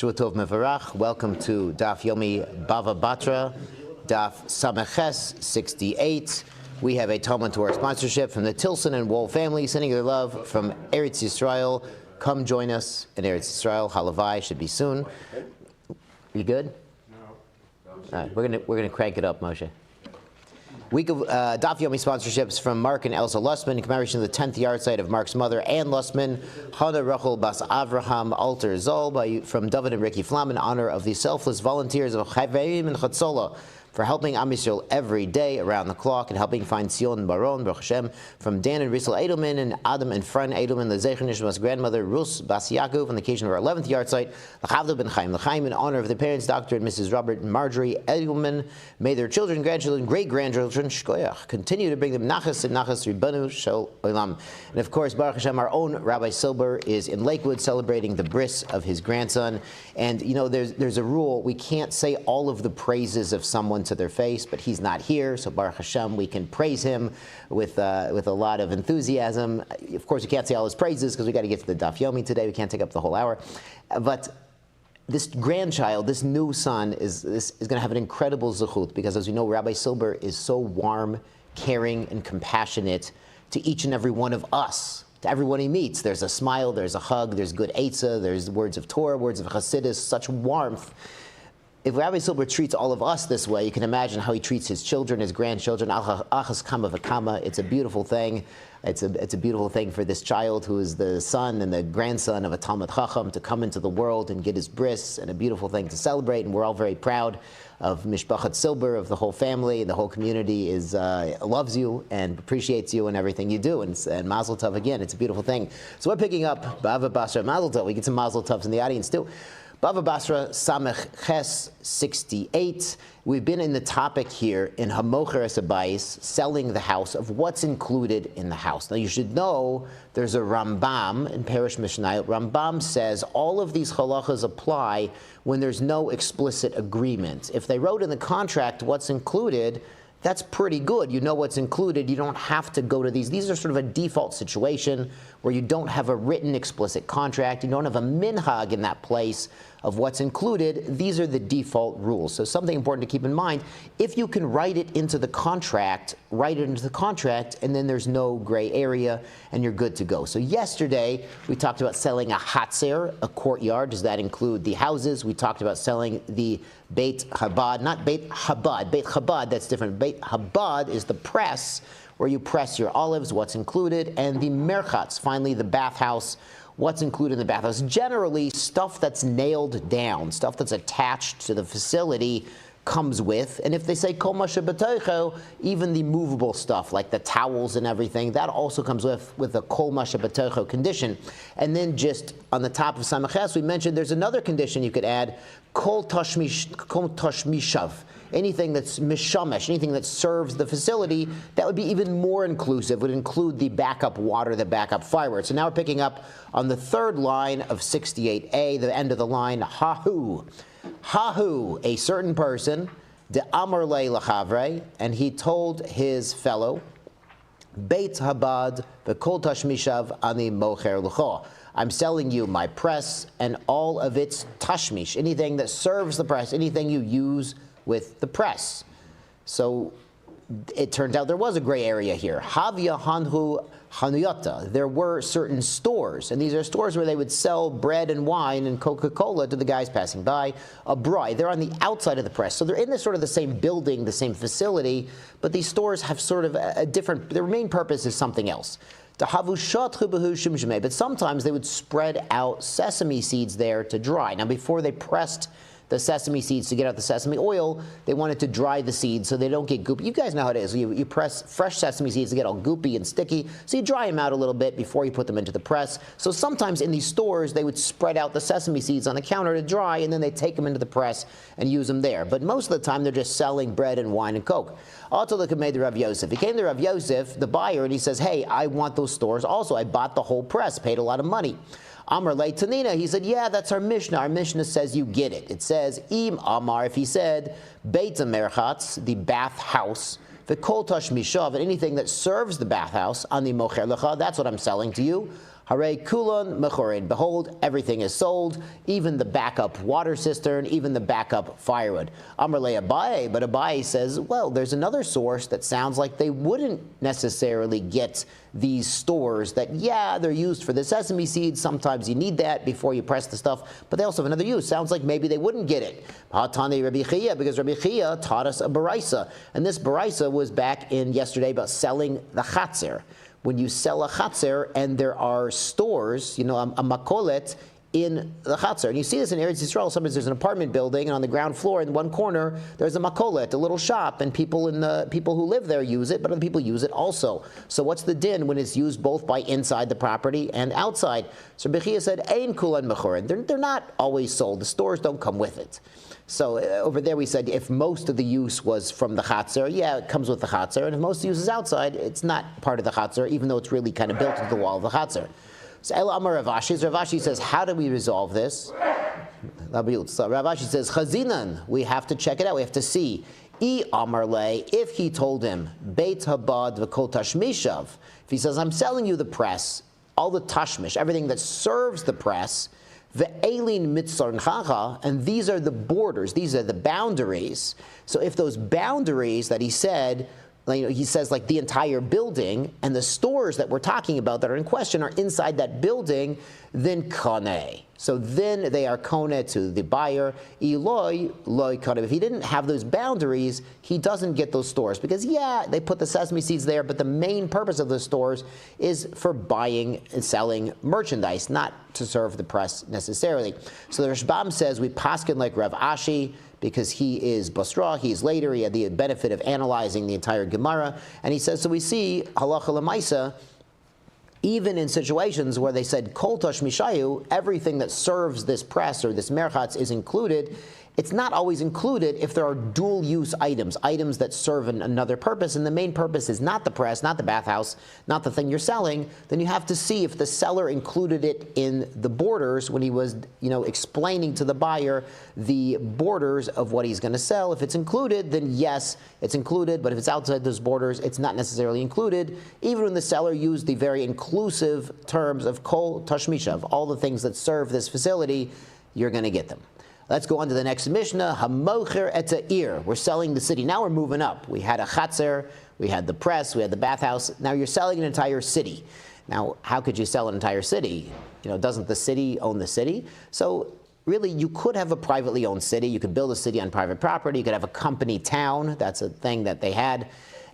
Shua Tov Mevarach. Welcome to Daf Yomi Bava Batra, Daf Sameches 68. We have a Talmud Torah sponsorship from the Tilson and Wohl family, sending their love from Eretz YIsrael. Come join us in Eretz YIsrael. Halavai should be soon. You good? No. All right, we're gonna crank it up, Moshe. Week of Daf Yomi sponsorships from Mark and Elsa Lussman in commemoration of the 10th yard site of Mark's mother, Ann Lussman, Hana Rachel Bas Avraham Alter Zol, from David and Ricky Flam, in honor of the selfless volunteers of HaChaver and Chatzola for helping Am Yisrael every day around the clock and helping find Tzion and Baron, Baruch Hashem, from Dan and Rissel Edelman and Adam and Fran Edelman, the Zecher Nishmas grandmother, Rus Bas Yaakov, on the occasion of our 11th yard site, L'chavda ben Chaim, L'chaim, in honor of the parents, Dr. and Mrs. Robert and Marjorie Edelman. May their children, grandchildren, great-grandchildren, Shkoyach, continue to bring them Nachas and Nachas Ribanu Shel Olam. And of course, Baruch Hashem, our own Rabbi Silber is in Lakewood celebrating the bris of his grandson. And you know, there's a rule, we can't say all of the praises of someone to their face, but he's not here, so Baruch Hashem, we can praise him with a lot of enthusiasm. Of course, we can't say all his praises because we got to get to the Daf Yomi today. We can't take up the whole hour. But this grandchild, this new son, is going to have an incredible zechut because, as you know, Rabbi Silber is so warm, caring, and compassionate to each and every one of us. To everyone he meets, there's a smile, there's a hug, there's good eitzah, there's words of Torah, words of Chassidus, such warmth. If Rabbi Silber treats all of us this way, you can imagine how he treats his children, his grandchildren. Achas kama v'kama. It's a beautiful thing. It's a beautiful thing for this child who is the son and the grandson of a Talmud Chacham to come into the world and get his bris, and a beautiful thing to celebrate. And we're all very proud of Mishpachat Silber, of the whole family. The whole community loves you and appreciates you and everything you do. And Mazel Tov again. It's a beautiful thing. So we're picking up Bava Basra Mazel Tov. We get some Mazel Tovs in the audience too. Bava Basra Sameches 68. We've been in the topic here in Hamocher Esabayis, selling the house, of what's included in the house. Now you should know there's a Rambam in Parish Mishnayot. Rambam says all of these halachas apply when there's no explicit agreement. If they wrote in the contract what's included, that's pretty good. You know what's included. You don't have to go to these. These are sort of a default situation where you don't have a written explicit contract. You don't have a minhag in that place of what's included. These are the default rules. So something important to keep in mind, if you can write it into the contract, write it into the contract, and then there's no gray area, and you're good to go. So yesterday, we talked about selling a hatzer, a courtyard. Does that include the houses? We talked about selling the Beit Chabad, not Beit Chabad. Beit Chabad, that's different. Beit Chabad is the press where you press your olives, what's included, and the merchatz, finally the bathhouse, what's included in the bathhouse. Generally, stuff that's nailed down, stuff that's attached to the facility comes with, and if they say kol ma shebetocho, even the movable stuff like the towels and everything, that also comes with a kol ma shebetocho condition. And then just on the top of Sameches, we mentioned there's another condition you could add, kol tashmishav. Anything that's mishamesh, anything that serves the facility, that would be even more inclusive, would include the backup water, the backup firewood. So now we're picking up on the third line of 68a, the end of the line, hahu. Hahu, a certain person, de amar le l'chavre, and he told his fellow, Beit Habad v'kol tashmishav ani mocher l'cho. I'm selling you my press and all of its tashmish, anything that serves the press, anything you use with the press. So it turns out there was a gray area here. Havya hanhu hanuyata. There were certain stores, and these are stores where they would sell bread and wine and Coca-Cola to the guys passing by. A bride. They're on the outside of the press, so they're in this sort of the same building, the same facility, but these stores have sort of a different. Their main purpose is something else. But sometimes they would spread out sesame seeds there to dry. Now, before they pressed the sesame seeds to get out the sesame oil, they wanted to dry the seeds so they don't get goopy. You guys know how it is. You press fresh sesame seeds to get all goopy and sticky, so you dry them out a little bit before you put them into the press. So sometimes in these stores, they would spread out the sesame seeds on the counter to dry, and then they take them into the press and use them there. But most of the time, they're just selling bread and wine and Coke. Also, look at made the Rav Yosef. He came to Rav Yosef, the buyer, and he says, hey, I want those stores. Also, I bought the whole press, paid a lot of money. Amar le Tanina, he said, yeah, that's our Mishnah. Our Mishnah says you get it. It says, Im Amar, if he said, Beit Merchatz, the bathhouse, the Kol Tashmishav, and anything that serves the bathhouse, on the Mocher Lecha, that's what I'm selling to you. Hare kulon mechorin. Behold, everything is sold, even the backup water cistern, even the backup firewood. Amar le Abaye, but Abaye says, well, there's another source that sounds like they wouldn't necessarily get these stores that, yeah, they're used for the sesame seeds. Sometimes you need that before you press the stuff, but they also have another use. Sounds like maybe they wouldn't get it. Hatani Rabbi Chia, because Rabbi Chia taught us a baraisa, and this baraisa was back in yesterday about selling the chatzer. When you sell a chatzer and there are stores, a makolet in the chatzer. And you see this in Eretz YIsrael. Sometimes there's an apartment building, and on the ground floor in one corner, there's a makolet, a little shop, and people who live there use it, but other people use it also. So what's the din when it's used both by inside the property and outside? So Bechia said, Ein kulan mechorin. They're not always sold. The stores don't come with it. So over there we said if most of the use was from the chatzer, yeah, it comes with the chatzer. And if most of the use is outside, it's not part of the chatzer, even though it's really kind of built into the wall of the chatzer. So El Amar Rav Ashi says, how do we resolve this? So Rav Ashi says, Chazinan, we have to check it out. We have to see. I Amar Le, if he told him, Beit Habad v'kol tashmishav, if he says, I'm selling you the press, all the tashmish, everything that serves the press, ve'elin mitzarnchacha, and these are the borders, these are the boundaries. So if those boundaries that he said, he says like the entire building, and the stores that we're talking about that are in question are inside that building, then kane. So then they are kone to the buyer. Eloi loy kane. If he didn't have those boundaries, he doesn't get those stores. Because yeah, they put the sesame seeds there, but the main purpose of the stores is for buying and selling merchandise, not to serve the press necessarily. So the Rashbam says we paskin like Rav Ashi, because he is Basra, he's later, he had the benefit of analyzing the entire Gemara, and he says, so we see, halacha l'maisa, even in situations where they said, kol tosh mishayu, everything that serves this press or this merchatz is included, it's not always included if there are dual-use items that serve another purpose, and the main purpose is not the press, not the bathhouse, not the thing you're selling. Then you have to see if the seller included it in the borders when he was, explaining to the buyer the borders of what he's going to sell. If it's included, then yes, it's included, but if it's outside those borders, it's not necessarily included, even when the seller used the very inclusive terms of kol tashmishav, all the things that serve this facility, you're going to get them. Let's go on to the next Mishnah. Hamocher et ha'ir. We're selling the city. Now we're moving up. We had a chatzer, we had the press, we had the bathhouse. Now you're selling an entire city. Now, how could you sell an entire city? Doesn't the city own the city? So really, you could have a privately owned city. You could build a city on private property. You could have a company town. That's a thing that they had.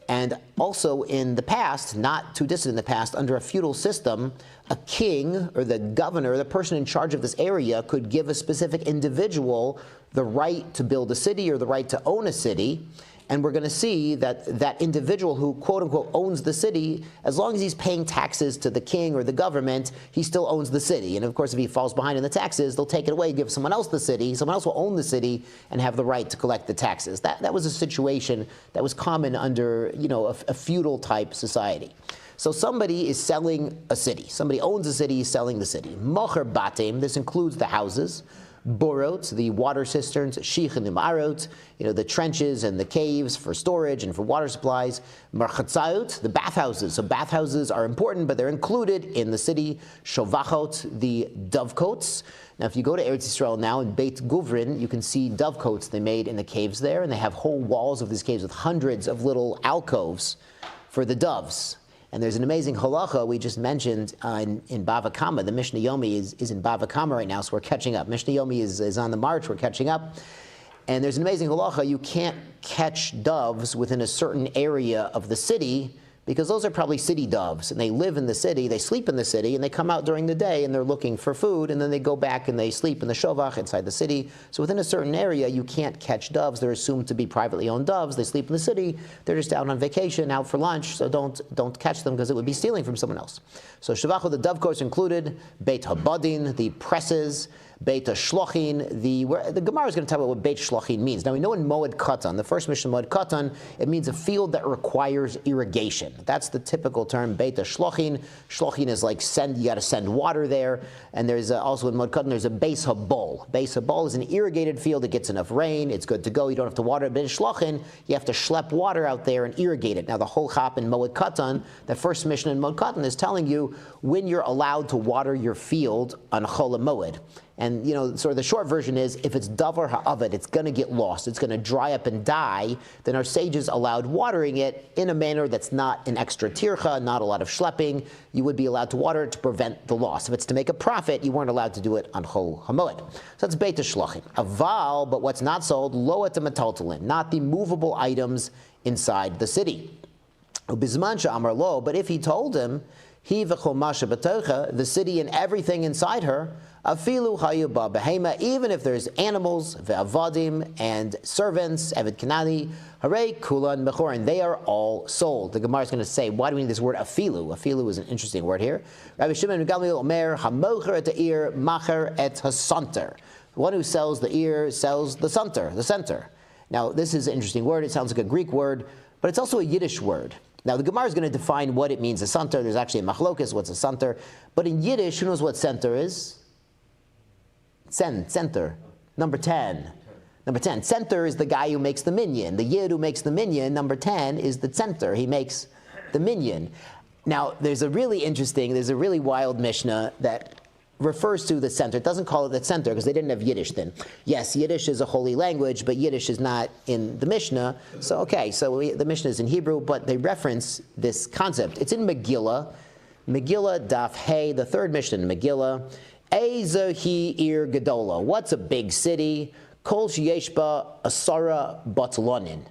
And also in the past, not too distant in the past, under a feudal system, a king or the governor, the person in charge of this area, could give a specific individual the right to build a city or the right to own a city. And we're going to see that that individual who, quote unquote, owns the city, as long as he's paying taxes to the king or the government, he still owns the city. And of course, if he falls behind in the taxes, they'll take it away, give someone else the city. Someone else will own the city and have the right to collect the taxes. That was a situation that was common under, a feudal type society. So somebody is selling a city. Somebody owns a city, is selling the city. Mocher batim, this includes the houses. Borot, the water cisterns, shichin imarot, the trenches and the caves for storage and for water supplies. Marchatzayot, the bathhouses. So bathhouses are important, but they're included in the city. Shovachot, the dovecotes. Now, if you go to Eretz YIsrael now in Beit Guvrin, you can see dovecotes they made in the caves there, and they have whole walls of these caves with hundreds of little alcoves for the doves. And there's an amazing halacha we just mentioned in Bava Kama. The Mishnah Yomi is in Bava Kama right now, so we're catching up. Mishnah Yomi is on the march, we're catching up. And there's an amazing halacha, you can't catch doves within a certain area of the city, because those are probably city doves, and they live in the city, they sleep in the city, and they come out during the day, and they're looking for food, and then they go back and they sleep in the shovach inside the city. So within a certain area, you can't catch doves. They're assumed to be privately owned doves. They sleep in the city. They're just out on vacation, out for lunch, so don't catch them, because it would be stealing from someone else. So shavach, the dovecotes included, Beit Habadin, the presses, Beit Shlochin. The Gemara is going to talk about what Beit Shlochin means. Now we know in Moed Katan, the first mission Moed Katan, it means a field that requires irrigation. That's the typical term, Beit Shlochin. Shlochin is like you got to send water there. And there's also in Moed Katan, there's a Beis HaBol. Beis HaBol is an irrigated field that gets enough rain. It's good to go. You don't have to water it. But in Shlochin, you have to schlep water out there and irrigate it. Now the whole chap in Moed Katan, the first mission in Moed Katan, is telling you when you're allowed to water your field on Chol HaMoed. And, sort of the short version is, if it's davar ha'avad, it's going to get lost. It's going to dry up and die. Then our sages allowed watering it in a manner that's not an extra tircha, not a lot of schlepping. You would be allowed to water it to prevent the loss. If it's to make a profit, you weren't allowed to do it on Chol HaMoed. So that's Beit HaShlochin. Aval, but what's not sold, lo et metaltalin, not the movable items inside the city. Ubizman she'amar lo, but if he told him, he v'chol masha b'tocha, the city and everything inside her, afilu hayuba behema, even if there's animals, ve'avadim, and servants, evid kanani, hare kulan mechorin, they are all sold. The Gemara is going to say, why do we need this word afilu? Afilu is an interesting word here. Rabbi Shimon ben Gamliel omer, hamocher et ha'ir, macher et hasanter. The one who sells the ear sells the center. Now, this is an interesting word. It sounds like a Greek word, but it's also a Yiddish word. Now, the Gemara is going to define what it means, a santer. There's actually a machlokas, what's a santer. But in Yiddish, who knows what center is? Center. Number 10. Number 10. Center is the guy who makes the minyan. The Yid who makes the minyan, number 10, is the center. He makes the minyan. Now, there's a really wild Mishnah that refers to the center. It doesn't call it the center because they didn't have Yiddish then. Yes, Yiddish is a holy language, but Yiddish is not in the Mishnah. So the Mishnah is in Hebrew, but they reference this concept. It's in Megillah. Megillah Daf Hey, the third Mishnah in Megillah. Ezohi Ir Gedola. What's a big city? Kol Sheyeshba Asara Batlonin.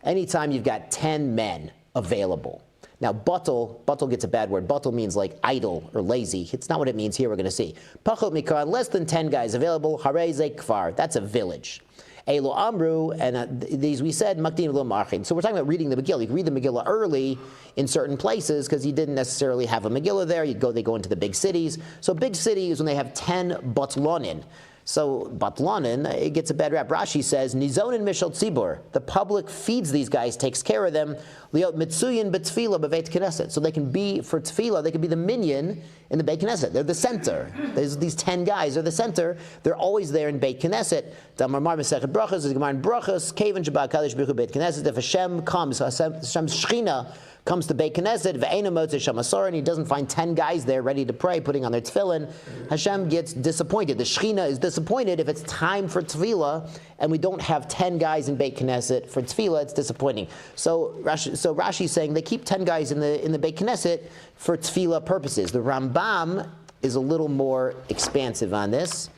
Anytime you've got 10 men available. Now, batal gets a bad word. Batal means like idle or lazy. It's not what it means here, we're going to see. Pachot mikan, less than 10 guys available. Hareze kfar, that's a village. Elo amru, and these we said, makdim lo marchin. So we're talking about reading the Megillah. You can read the Megillah early in certain places because you didn't necessarily have a Megillah there. They go into the big cities. So big city is when they have 10 batlonin. So batlonin, it gets a bad rap. Rashi says, Nizonin mishal tzibur. The public feeds these guys, takes care of them. Liot mitzuyin b'tfila b'veit knesset. So they can be, for tefillah, they can be the minyan in the Beit Knesset. They're the center. There's these 10 guys are the center. They're always there in Beit Knesset. Damar mar mesechet brachas, there's Gemara in brachas, kaven shabbat kadosh b'chu Beit Knesset. If Hashem comes, Hashem's Shechina comes to Beit Knesset, ve'ena motzei sham asar, and he doesn't find 10 guys there ready to pray, putting on their tefillin, Hashem gets disappointed. The Shechina is disappointed if it's time for tefillah, and we don't have 10 guys in Beit Knesset for tefillah, it's disappointing. So Rashi is saying they keep 10 guys in the Beit Knesset for tefillah purposes. The Rambam is a little more expansive on this.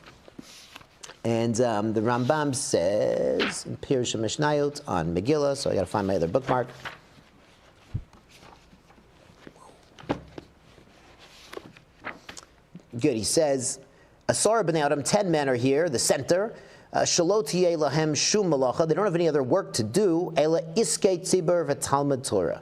And the Rambam says, in Pirush HaMishnayot on Megillah, so I got to find my other bookmark. Good, he says, Asar b'nei Adam, 10 men are here, the center. Shelo tiyeh lahem shum malacha. They don't have any other work to do. Ela iskei tzibur v'talmud Torah.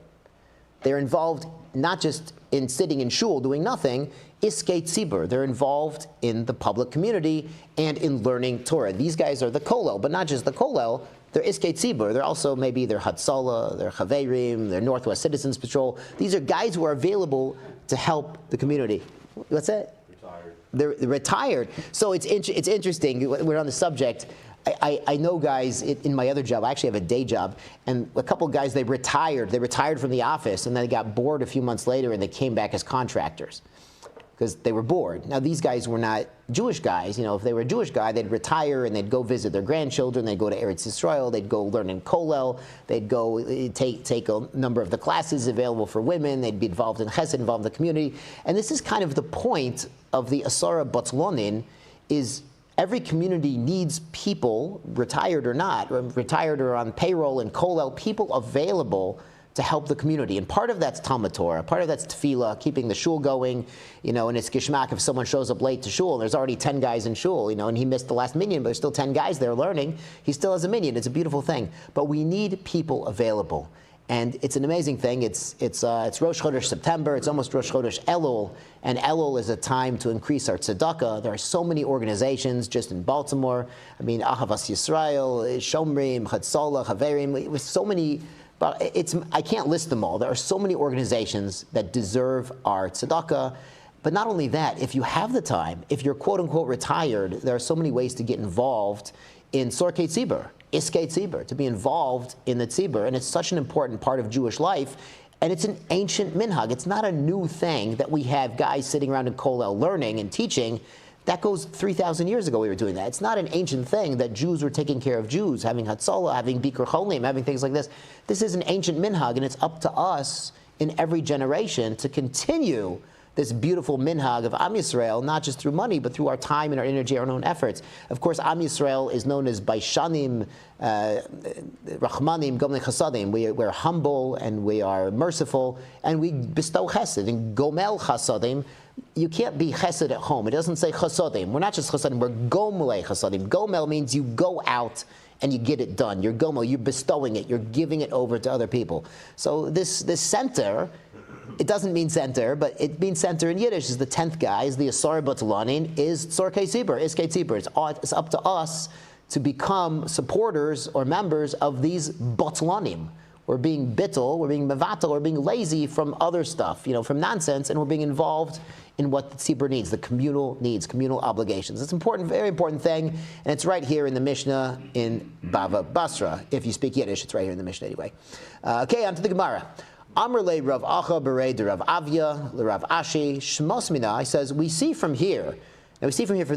They're involved not just in sitting in shul doing nothing. Iskei tzibur. They're involved in the public community and in learning Torah. These guys are the kolel, but not just the kolel. They're iskei tzibur. They're also maybe they're Hatzalah, they're Chaverim, they're Northwest Citizens Patrol. These are guys who are available to help the community. What's that? They're retired. So it's interesting. We're on the subject. I know guys in my other job. I actually have a day job, and a couple of guys they retired. They retired from the office, and then they got bored a few months later, and they came back as contractors because they were bored. Now these guys were not Jewish guys. If they were a Jewish guy, they'd retire and they'd go visit their grandchildren. They'd go to Eretz YIsrael. They'd go learn in Kollel. They'd go take a number of the classes available for women. They'd be involved in Chesed, involved in the community. And this is kind of the point of the Asara Batlonin, is every community needs people, retired or not, retired or on payroll in Kollel, people available to help the community. And part of that's Talmud Torah, part of that's tefillah, keeping the shul going, and it's gishmak if someone shows up late to shul and there's already 10 guys in shul, and he missed the last minyan, but there's still 10 guys there learning, he still has a minyan. It's a beautiful thing. But we need people available. And it's an amazing thing. It's Rosh Chodesh September. It's almost Rosh Chodesh Elul, and Elul is a time to increase our tzedakah. There are so many organizations just in Baltimore. I mean, Eretz YIsrael, Shomrim, Chatzolah, Chaverim, with so many. But I can't list them all. There are so many organizations that deserve our tzedakah. But not only that, if you have the time, if you're quote unquote retired, there are so many ways to get involved in Tzorkei Tzibur, Iskei Tzibur, to be involved in the Tzibur. And it's such an important part of Jewish life. And it's an ancient minhag. It's not a new thing that we have guys sitting around in Kollel learning and teaching. That goes 3,000 years ago we were doing that. It's not an ancient thing that Jews were taking care of Jews, having Hatzalah, having Bikur Cholim, having things like this. This is an ancient minhag, and it's up to us in every generation to continue this beautiful minhag of Am Yisrael, not just through money, but through our time and our energy, our own efforts. Of course, Am Yisrael is known as Baishanim, Rachmanim, Gomel Chasadim. We're humble and we are merciful, and we bestow chesed. And Gomel Chasadim, you can't be chesed at home. It doesn't say chasadim. We're not just chasadim, we're gomel chasadim. Gomel means you go out and you get it done. You're gomel, you're bestowing it, you're giving it over to other people. So this center, it doesn't mean center, but it means center in Yiddish. Is the 10th guy, is the Asar Batalanin, is Tzorkei Tzibur, Iskei Tzibur. It's up to us to become supporters or members of these Batalanim. We're being bittul, we're being mevatel, we're being lazy from other stuff, from nonsense, and we're being involved in what the tzibur needs, the communal needs, communal obligations. It's important, very important thing, and it's right here in the Mishnah in Bava Basra. If you speak Yiddish, it's right here in the Mishnah anyway. Okay, on to the Gemara. Amr le Rav Acha berei de Rav Avia le Rav Ashi Shmos Mina. He says, we see from here from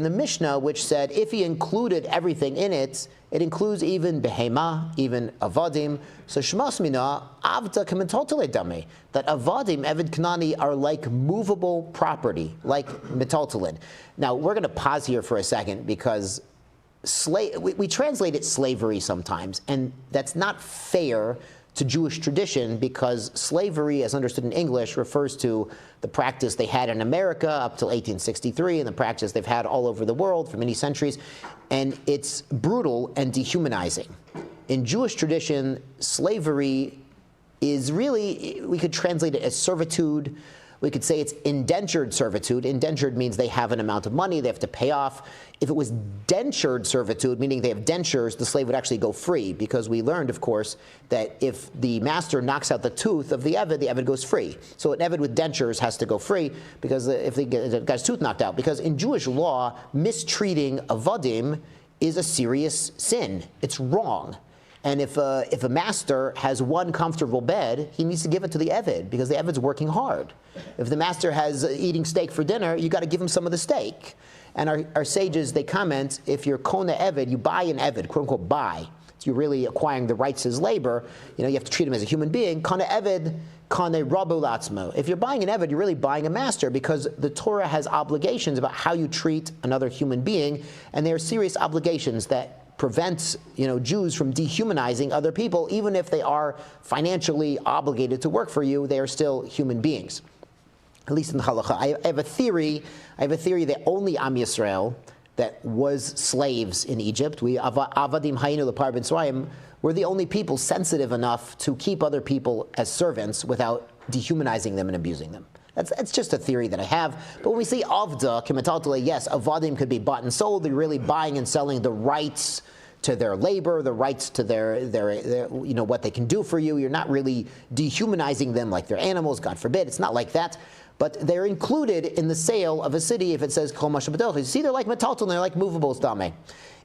the Mishnah, which said if he included everything in it, it includes even behema, even avadim. So Shmos Mina avda k'metotele dami, that avadim, Eved Kanani, are like movable property, like metotelen. Now we're going to pause here for a second because we translate it slavery sometimes, and that's not fair to Jewish tradition, because slavery, as understood in English, refers to the practice they had in America up till 1863 and the practice they've had all over the world for many centuries, and it's brutal and dehumanizing. In Jewish tradition, slavery is really, we could translate it as servitude. We could say it's indentured servitude. Indentured means they have an amount of money they have to pay off. If it was dentured servitude, meaning they have dentures, the slave would actually go free, because we learned, of course, that if the master knocks out the tooth of the Eved goes free. So an Eved with dentures has to go free, because if the guy's tooth knocked out. Because in Jewish law, mistreating avadim is a serious sin. It's wrong. And if a master has one comfortable bed, he needs to give it to the Eved, because the Eved's working hard. If the master has eating steak for dinner, you got to give him some of the steak. And our sages, they comment, if you're kona Eved, you buy an Eved, quote unquote buy. So you're really acquiring the rights as labor. You have to treat him as a human being. Kona Eved, kane rabu latzmo. If you're buying an Eved, you're really buying a master, because the Torah has obligations about how you treat another human being, and there are serious obligations that prevents Jews from dehumanizing other people. Even if they are financially obligated to work for you, they are still human beings. At least in the halacha. I have a theory that only Am Yisrael that was slaves in Egypt, we avadim hayinu lepar b'Mitzrayim, were the only people sensitive enough to keep other people as servants without dehumanizing them and abusing them. That's just a theory that I have. But when we say avda, kimetaltele, yes, avadim could be bought and sold. They're really buying and selling the rights to their labor, the rights to their what they can do for you. You're not really dehumanizing them like they're animals, God forbid. It's not like that. But they're included in the sale of a city if it says kol mashabadoch. You see, they're like metaltal, they're like movables, dame.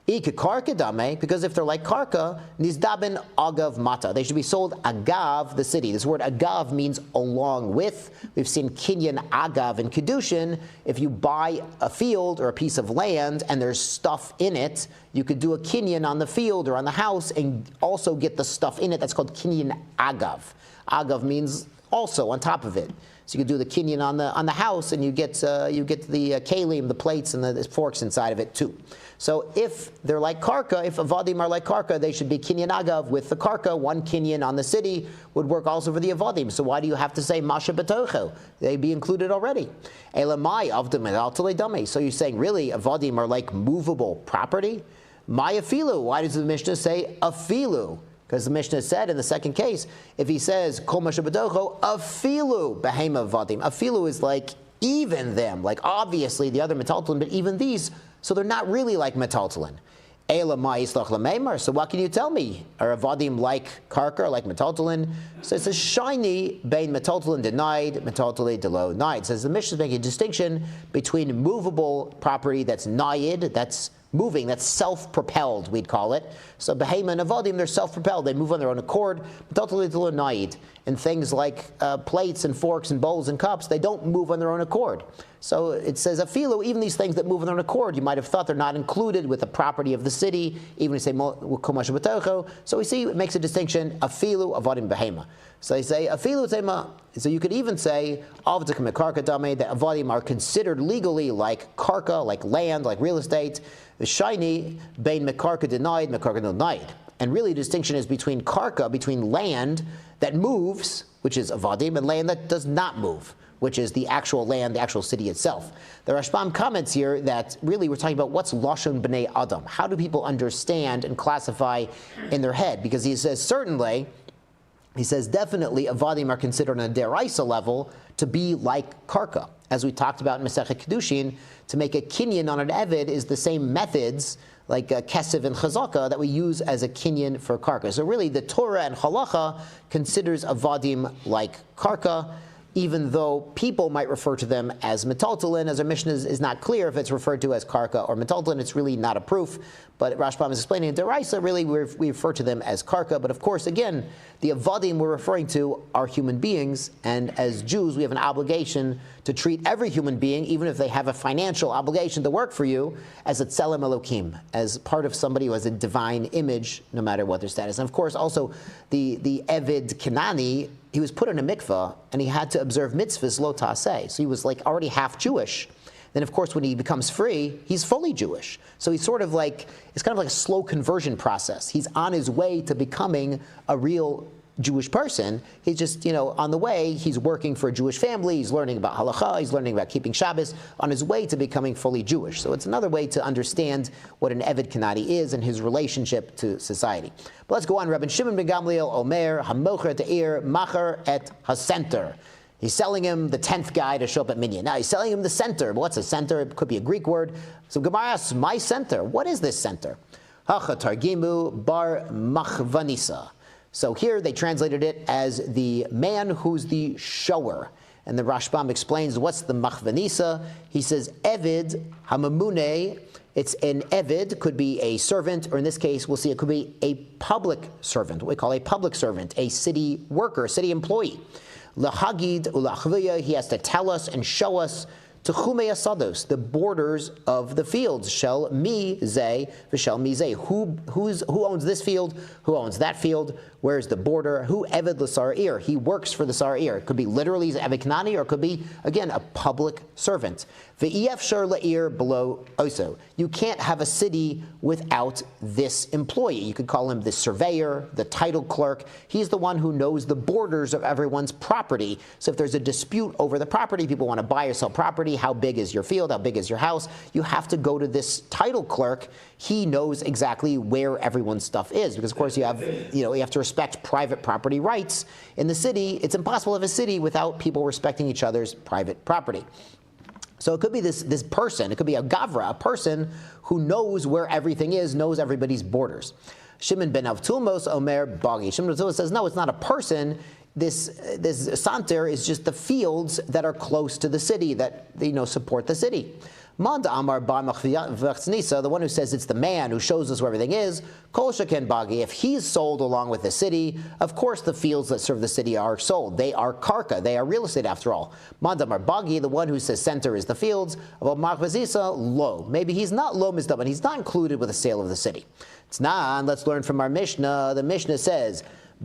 Because if they're like karka, nizdaben agav mata. They should be sold agav the city. This word agav means along with. We've seen kinyan agav in kedushin. If you buy a field or a piece of land and there's stuff in it, you could do a kinyan on the field or on the house and also get the stuff in it. That's called kinyan agav. Agav means also on top of it. So you could do the kinyan on the house, and you get the kalim, the plates, and the forks inside of it too. So if they're like karka, if avadim are like karka, they should be kinyan agav with the karka. One kinyan on the city would work also for the avadim. So why do you have to say masha betocho? They'd be included already. Elamai avdim al dami. So you're saying really avadim are like movable property? My afilu. Why does the Mishnah say afilu? Because the Mishnah said in the second case, if he says, Kol ma shebedocho, afilu behema vadim. Afilu is like even them, like obviously the other metaltalin, but even these, so they're not really like metaltalin. Ela ma yislach lameimar. So what can you tell me? Are avadim like karka, like metaltalin? So it says shiny bein metaltalin denied, metaltalin delo nied. It says the Mishnah is making a distinction between movable property that's nayid, that's moving, that's self-propelled, we'd call it. So behema and avadim, they're self-propelled, they move on their own accord. Metaltalin delo nied. And things like plates and forks and bowls and cups, they don't move on their own accord. So it says afilu, even these things that move on their own accord, you might have thought they're not included with the property of the city, even if you say komash b'tocho. So we see it makes a distinction, afilu avadim behema. So they say afilu tema. So you could even say avdakim karka dame, that avadim are considered legally like karka, like land, like real estate. The shiny bein mekarka denied, mekarka denied. And really the distinction is between karka, between land that moves, which is avadim, and land that does not move, which is the actual land, the actual city itself. The Rashbam comments here that really we're talking about what's Lashon B'nai Adam. How do people understand and classify in their head? Because he says certainly, he says definitely avadim are considered on a deraisa level to be like karka. As we talked about in Masechet Kedushin, to make a kinyan on an eved is the same methods like kesev and chazaka that we use as a kinyan for karka. So really the Torah and halacha considers avadim like karka, even though people might refer to them as metaltalin. As our Mishnah is not clear if it's referred to as karka or metaltalin, it's really not a proof. But Rashbam is explaining in Deraisa, really we refer to them as karka. But of course, again, the avadim we're referring to are human beings, and as Jews we have an obligation to treat every human being, even if they have a financial obligation to work for you, as a tselem elokim, as part of somebody who has a divine image, no matter what their status. And of course, also the Evid Kenani, he was put in a mikveh, and he had to observe mitzvahs lo ta'aseh. So he was like already half Jewish. Then of course when he becomes free, he's fully Jewish. So he's sort of like, it's kind of like a slow conversion process. He's on his way to becoming a real Jewish person. He's just, on the way, he's working for a Jewish family, he's learning about halacha, he's learning about keeping Shabbos, on his way to becoming fully Jewish. So it's another way to understand what an Eved Kenani is and his relationship to society. But let's go on. Rabbi Shimon ben Gamliel Omer, Hamocher Te'ir, Macher et HaCenter. He's selling him the 10th guy to show up at Minyan. Now he's selling him the center. But what's a center? It could be a Greek word. So Gemara asks, my center, what is this center? Hacha Targimu bar machvanisa. So here they translated it as the man who's the shower. And the Rashbam explains what's the machvanisa. He says, Evid hamamune. It's an Evid, could be a servant, or in this case, we'll see it could be a public servant, what we call a public servant, a city worker, a city employee. Lahagid ulachviya, he has to tell us and show us Techumei asados, the borders of the fields. Shel mi zeh v'shel mi zeh. Who owns this field? Who owns that field? Where's the border? Who eved l'sar'ir? He works for the sar'ir. It could be literally eved knani, or it could be, again, a public servant. V'efshar la'ir below oso. You can't have a city without this employee. You could call him the surveyor, the title clerk. He's the one who knows the borders of everyone's property. So if there's a dispute over the property, people want to buy or sell property, how big is your field, how big is your house, you have to go to this title clerk. He knows exactly where everyone's stuff is, because of course you have to respect private property rights. In the city, it's impossible to have a city without people respecting each other's private property. So it could be this person, it could be a gavra, a person who knows where everything is, knows everybody's borders. Shimon ben Avtumos Omer Bagi. Shimon ben Avtumos says, no, it's not a person. This santer is just the fields that are close to the city, that support the city. Manda Amar Bar Machvanisa, the one who says it's the man who shows us where everything is, Kol Sheken Bagi, if he's sold along with the city, of course the fields that serve the city are sold. They are karka, they are real estate after all. Manda Amar Bagi, the one who says center is the fields, about Machvanisa, lo. Maybe he's not lo mizdaban, he's not included with the sale of the city. It's not, let's learn from our Mishnah. The Mishnah says,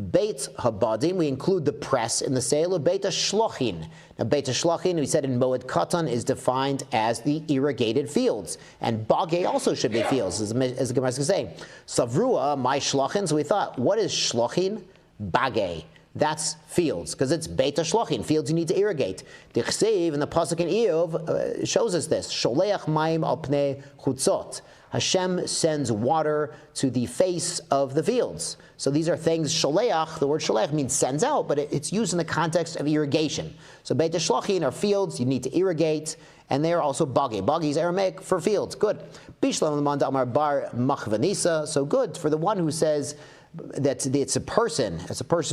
Beit habadim, we include the press in the sale of Beit HaShlochin. Now Beit HaShlochin, we said in Moed Katan, is defined as the irrigated fields. And Bagay also should be fields, as the Gemara is going to say. Savrua, my Shlochin, so we thought, what is Shlochin? Bagay. That's fields, because it's Beit HaShlochin, fields you need to irrigate. Dichsev, in the Pasuk in Eov, shows us this. Sholeach maim al pnei chutzot. Hashem sends water to the face of the fields. So these are things, sholeach, the word sholeach means sends out, but it's used in the context of irrigation. So beit shlachin are fields, you need to irrigate, and they are also bagi. Bagi is Aramaic for fields. Good. Bishlam l'man amar bar machvanisa. So good for the one who says that it's a person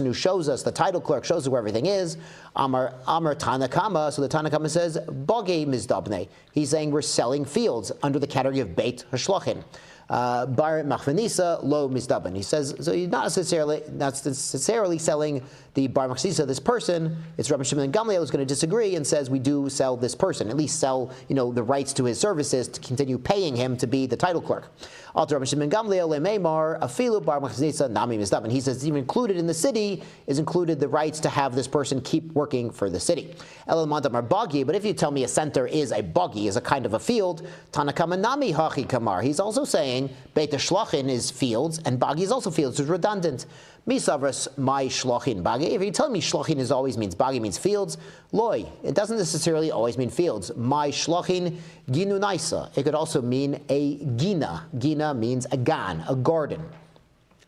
who shows us, the title clerk shows us where everything is. Amar Tanakama. So the Tanakama says bagi mizdabne. He's saying we're selling fields under the category of beit hashlachin. Bar machvanisa lo mizdaban. He says so. You're not necessarily selling the bar machvanisa, this person. It's Rabbi Shimon Gamliel who's going to disagree and says we do sell this person, at least sell the rights to his services to continue paying him to be the title clerk. Alter Rabbi Shimon Gamliel lemeimar afilu bar machvanisa nami mizdaban. He says even included in the city is included the rights to have this person keep working for the city. Elul mandamar bagi. But if you tell me a center is a bagi, is a kind of a field, Tanakama nami hachi kamar. He's also saying Beit Shlachin is fields, and Bagi is also fields. It's redundant. Misavras my Shlachin Bagi. If you tell me Shlachin is always means Bagi means fields, loy. It doesn't necessarily always mean fields. My Shlachin Ginunaisa. It could also mean a Gina. Gina means a gan, a garden.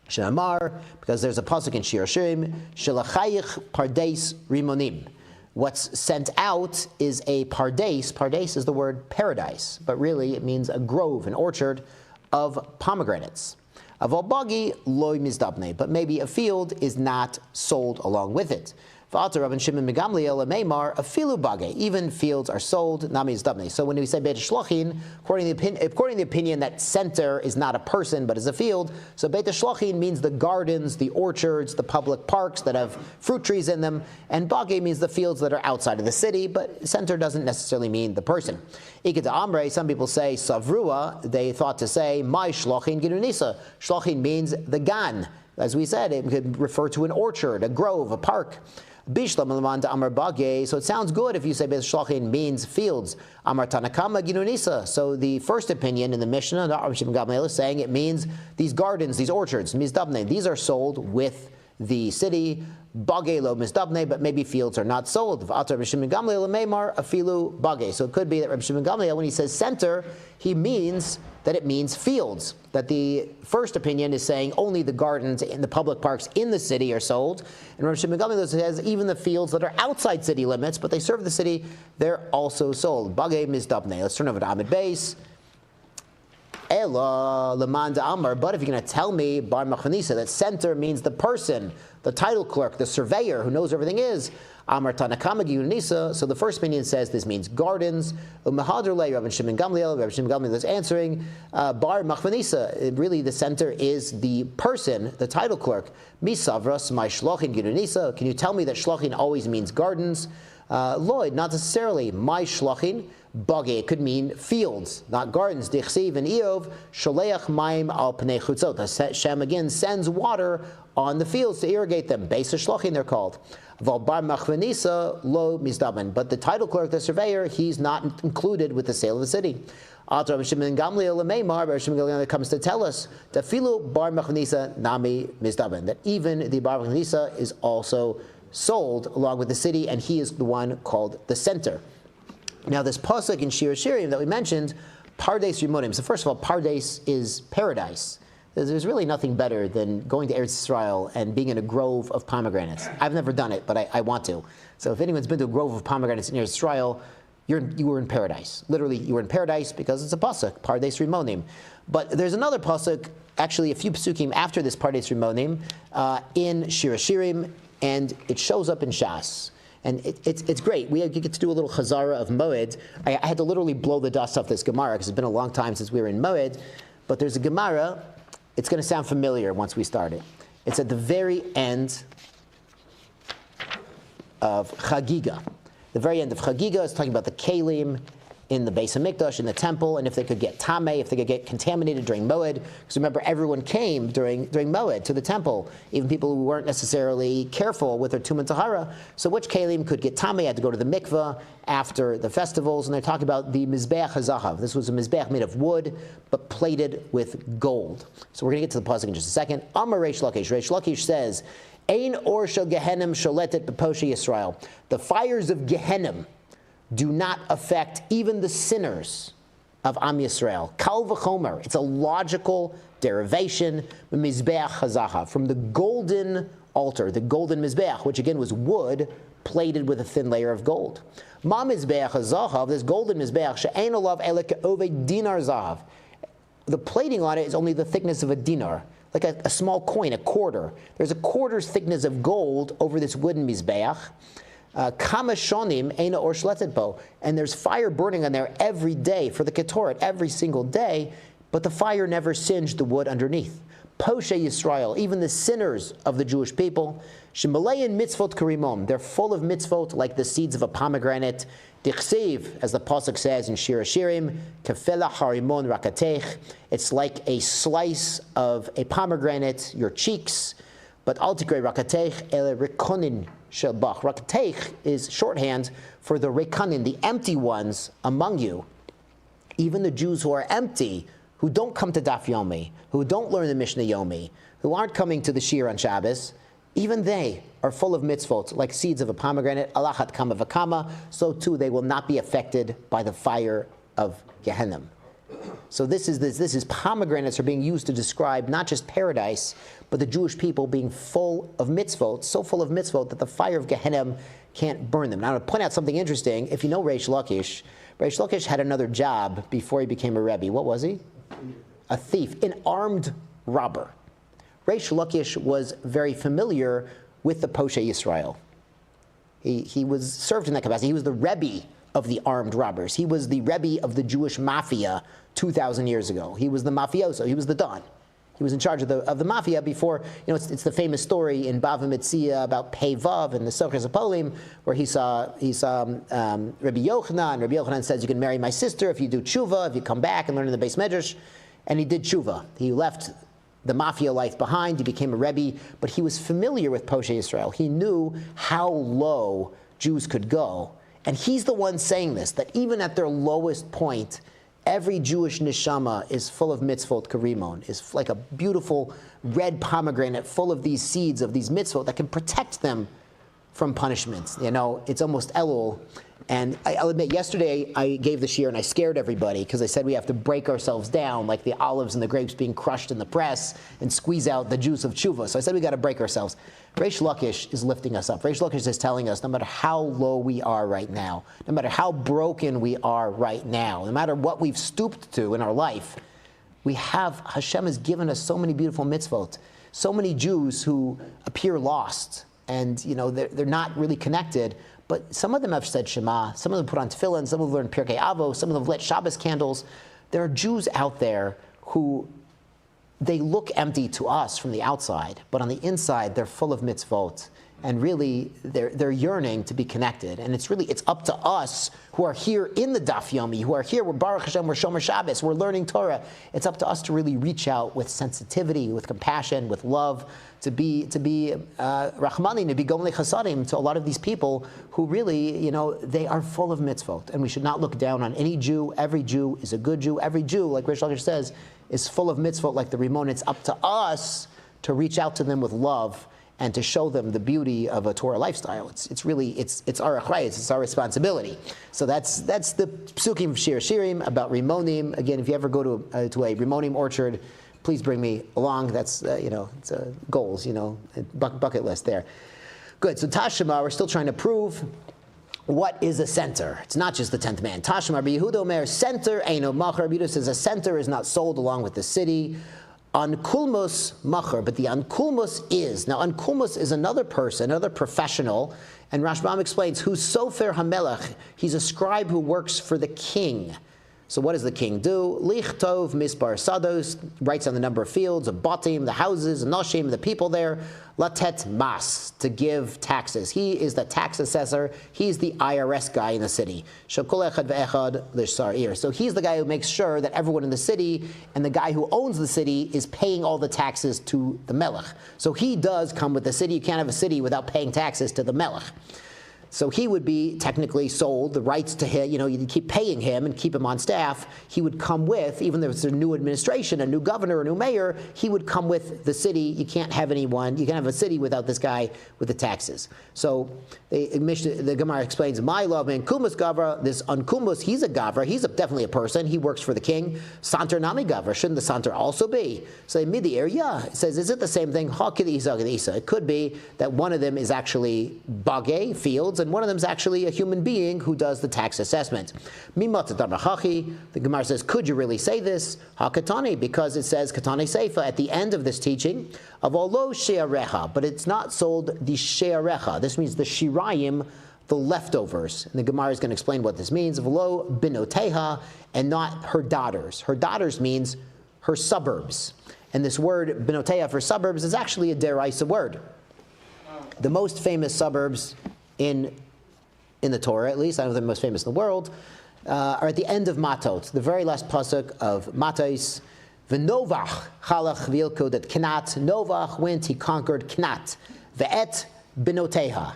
Shamar, because there's a pasuk in Shir Hashirim, Shelachayich Pardes Rimonim. What's sent out is a pardes. Pardes is the word paradise, but really it means a grove, an orchard of pomegranates. Aval bagi loy mizdabne, but maybe a field is not sold along with it. V'alter Rabbi Shimon Megamliel lemeimar afilu bagi, even fields are sold nami mizdabne. So when we say beit shlachin, according to the opinion that center is not a person but is a field, so beit shlachin means the gardens, the orchards, the public parks that have fruit trees in them, and bagi means the fields that are outside of the city, but center doesn't necessarily mean the person. Ikeda amre, some people say savrua, they thought to say my shlachin ginunisa. Shlachin means the gan. As we said, it could refer to an orchard, a grove, a park. Bishlam Amar Bage. So it sounds good if you say Beit Shlachin means fields. Amar Tanakama Ginunisa. So the first opinion in the Mishnah, Rabbi Shimon Gamliel, is saying it means these gardens, these orchards, mizdabne. These are sold with the city. Bage lo mizdabne, but maybe fields are not sold. Rabbi Shimon Gamliel meimar afilu bage. So it could be that Rabbi Shimon Gamliel, when he says center, he means that it means fields. That the first opinion is saying only the gardens and the public parks in the city are sold. And Rabbi Shimon Gamliel says even the fields that are outside city limits, but they serve the city, they're also sold. Bage mizdabne. Let's turn over to Amid Beis. Ela leman da'amar. But if you're going to tell me bar machvanisa that center means the person, the title clerk, the surveyor who knows everything is amar tanakama giyunisa. So the first opinion says this means gardens. Umahadr le Rabbi Shimon Gamliel. Rabbi Shimon Gamliel is answering bar machvanisa. Really, the center is the person, the title clerk. Misavras my shlachin giyunisa. Can you tell me that shlachin always means gardens? Lloyd, not necessarily. My shlachin. Bagi, it could mean fields, not gardens. Dichsiv and Eov, sholeach maim al pnei chutzot. Hashem again sends water on the fields to irrigate them. Beis shlachin they're called. Val bar machvanisa lo mizdaban. But the title clerk, the surveyor, he's not included with the sale of the city. Alter Rabbi Shimon Gamliel lemeimar. Rabbi Shimon Gamliel comes to tell us that filu bar machvanisa nami mizdaban. That even the bar machvanisa is also sold along with the city, and he is the one called the center. Now, this pasuk in Shir Hashirim that we mentioned, Pardes Rimonim. So first of all, Pardes is paradise. There's really nothing better than going to Eretz YIsrael and being in a grove of pomegranates. I've never done it, but I want to. So if anyone's been to a grove of pomegranates in Eretz YIsrael, you were in paradise. Literally, you were in paradise because it's a pasuk, Pardes Rimonim. But there's another pasuk, actually a few pasukim after this Pardes Rimonim, in Shir Hashirim, and it shows up in Shas. And it's great. We get to do a little chazara of Moed. I had to literally blow the dust off this Gemara because it's been a long time since we were in Moed. But there's a Gemara. It's going to sound familiar once we start it. It's at the very end of Chagiga. The very end of Chagiga is talking about the Kalim in the Beis HaMikdash, in the temple, and if they could get tameh, if they could get contaminated during Moed. Because remember, everyone came during Moed to the temple, even people who weren't necessarily careful with their tum and tahara. So which kalim could get tameh, had to go to the mikveh after the festivals, and they're talking about the mizbeach hazahav. This was a mizbeach made of wood, but plated with gold. So we're going to get to the pasuk in just a second. Amar Reish Lakish. Reish Lakish says, Ein or shel Gehenim sholetet b'poshe Yisrael. The fires of Gehenim do not affect even the sinners of Am Yisrael. Kal v'chomer. It's a logical derivation from Mizbeach HaZahav, from the golden altar, the golden Mizbeach, which again was wood plated with a thin layer of gold. Ma Mizbeach HaZahav, this golden Mizbeach, she'ein olav ele ke'ovei dinar zahav. The plating on it is only the thickness of a dinar, like a small coin, a quarter. There's a quarter's thickness of gold over this wooden Mizbeach. Kama shonim eina or shletet bo, and there's fire burning on there every day for the ketoret, every single day, but the fire never singed the wood underneath. Poshe Yisrael, even the sinners of the Jewish people, shemalein mitzvot karimom, they're full of mitzvot like the seeds of a pomegranate. Dichsev, as the pasuk says in Shir Hashirim, kefela harimon rakatech, it's like a slice of a pomegranate, your cheeks, but al tikrei rakatech ele rekonin shel bach. Rakatech is shorthand for the rekanin, the empty ones among you. Even the Jews who are empty, who don't come to Daf Yomi, who don't learn the Mishnah Yomi, who aren't coming to the Shir on Shabbos, even they are full of mitzvot, like seeds of a pomegranate, alachat kama v'kama, so too they will not be affected by the fire of Gehenna. So this is pomegranates are being used to describe not just paradise, but the Jewish people being full of mitzvot, so full of mitzvot that the fire of Gehenna can't burn them. Now, to point out something interesting, if you know Reish Lakish had another job before he became a Rebbe. What was he? A thief, an armed robber. Reish Lakish was very familiar with the Poshe Yisrael. He was served in that capacity. He was the Rebbe of the armed robbers. He was the Rebbe of the Jewish mafia 2,000 years ago. He was the mafioso. He was the Don. He was in charge of the mafia before, it's the famous story in Bava Mitzia about Pei Vav and the Sochers Apolim, where he saw Rabbi Yochanan. Rabbi Yochanan says, you can marry my sister if you do tshuva, if you come back and learn in the Beis Medrash. And he did tshuva. He left the mafia life behind. He became a Rebbe, but he was familiar with Poshe Yisrael. He knew how low Jews could go. And he's the one saying this, that even at their lowest point, every Jewish neshama is full of mitzvot karimon, is like a beautiful red pomegranate full of these seeds of these mitzvot that can protect them from punishments. It's almost Elul. And I'll admit, yesterday I gave the shir and I scared everybody because I said we have to break ourselves down like the olives and the grapes being crushed in the press and squeeze out the juice of tshuva. So I said we got to break ourselves. Reish Lakish is lifting us up. Reish Lakish is telling us no matter how low we are right now, no matter how broken we are right now, no matter what we've stooped to in our life, Hashem has given us so many beautiful mitzvot, so many Jews who appear lost and they're not really connected. But some of them have said Shema, some of them put on tefillin, some of them learned Pirkei Avos, some of them lit Shabbos candles. There are Jews out there who, they look empty to us from the outside, but on the inside they're full of mitzvot. And really, they're yearning to be connected. And it's up to us who are here in the Daf Yomi, who are here, we're Baruch Hashem, we're Shomer Shabbos, we're learning Torah. It's up to us to really reach out with sensitivity, with compassion, with love, to be Rachmanin, to be Gomlei Chasadim to a lot of these people who really, they are full of mitzvot. And we should not look down on any Jew. Every Jew is a good Jew. Every Jew, like Reish Lakish says, is full of mitzvot like the Rimon. It's up to us to reach out to them with love and to show them the beauty of a Torah lifestyle. It's our achrayus, it's our responsibility. So that's the psukim of Shir Shirim about Rimonim. Again, if you ever go to a Rimonim orchard, please bring me along. That's it's goals, bucket list there. Good. So Tashema, we're still trying to prove what is a center. It's not just the 10th man. Tashema, Rabbi Yehuda Omer, center eino machar. Rabbi Yehuda says a center is not sold along with the city. Ankulmus macher, but the ankulmus is. Now, ankulmus is another person, another professional, and Rashbam explains, who's sofer hamelech, he's a scribe who works for the king. So what does the king do? Lichtov mispar sados, writes on the number of fields, of batim, the houses, noshim, the people there. Latet mas, to give taxes. He is the tax assessor. He's the IRS guy in the city. Shekol echad ve'echad l'sar'ir. So he's the guy who makes sure that everyone in the city and the guy who owns the city is paying all the taxes to the melech. So he does come with the city. You can't have a city without paying taxes to the melech. So he would be technically sold, the rights to him, you keep paying him and keep him on staff. He would come with, even though it's a new administration, a new governor, a new mayor, he would come with the city. You can't have anyone, you can't have a city without this guy with the taxes. So the Gemara explains, my love, and Kumus Gavra, this Unkumus, he's a Gavra, he's definitely a person, he works for the king. Santer Nami Gavra, shouldn't the Santer also be? So Midir, yeah, it says, is it the same thing? It could be that one of them is actually Bagay, fields, and one of them is actually a human being who does the tax assessment. The Gemara says, could you really say this? HaKatani, because it says Katane Seifa at the end of this teaching of Olo Shearecha, but it's not sold the Shearecha. This means the Shirayim, the leftovers. And the Gemara is going to explain what this means. V'lo binoteha, and not her daughters. Her daughters means her suburbs. And this word binoteha for suburbs is actually a deraisa word. The most famous suburbs in the Torah, at least, I don't know if they're the most famous in the world, are at the end of Matot, the very last pasuk of Matos. V'novach chalach v'ilko that Knat. Novach went, he conquered Knat. Ve'et binoteha.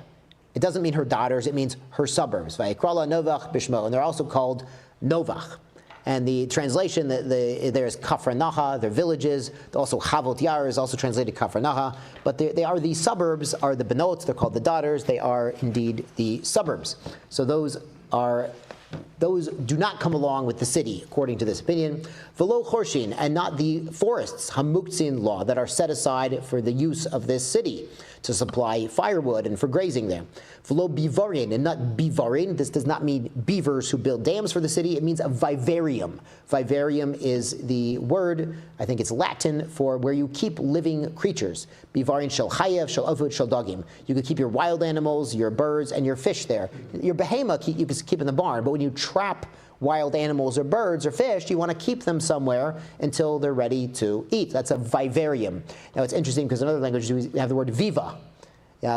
It doesn't mean her daughters, it means her suburbs. V'yikrala novach bishmo, and they're also called Novach. And the translation, there's Kafar Naha, their villages. Also Havot Yar is also translated Kafar Naha. But they are the suburbs, are the Benot, they're called the daughters. They are indeed the suburbs. So those do not come along with the city, according to this opinion. Velo chorshin, and not the forests, hamuktzin law, that are set aside for the use of this city, to supply firewood and for grazing there. Velo bivarin, and not bivarin. This does not mean beavers who build dams for the city. It means a vivarium. Vivarium is the word, I think it's Latin, for where you keep living creatures. Bivarin shel chayev, shel ovud, shel dagim. You could keep your wild animals, your birds, and your fish there. Your behemoth you can keep in the barn, but when you trap wild animals or birds or fish, you want to keep them somewhere until they're ready to eat. That's a vivarium. Now it's interesting because in other languages we have the word viva.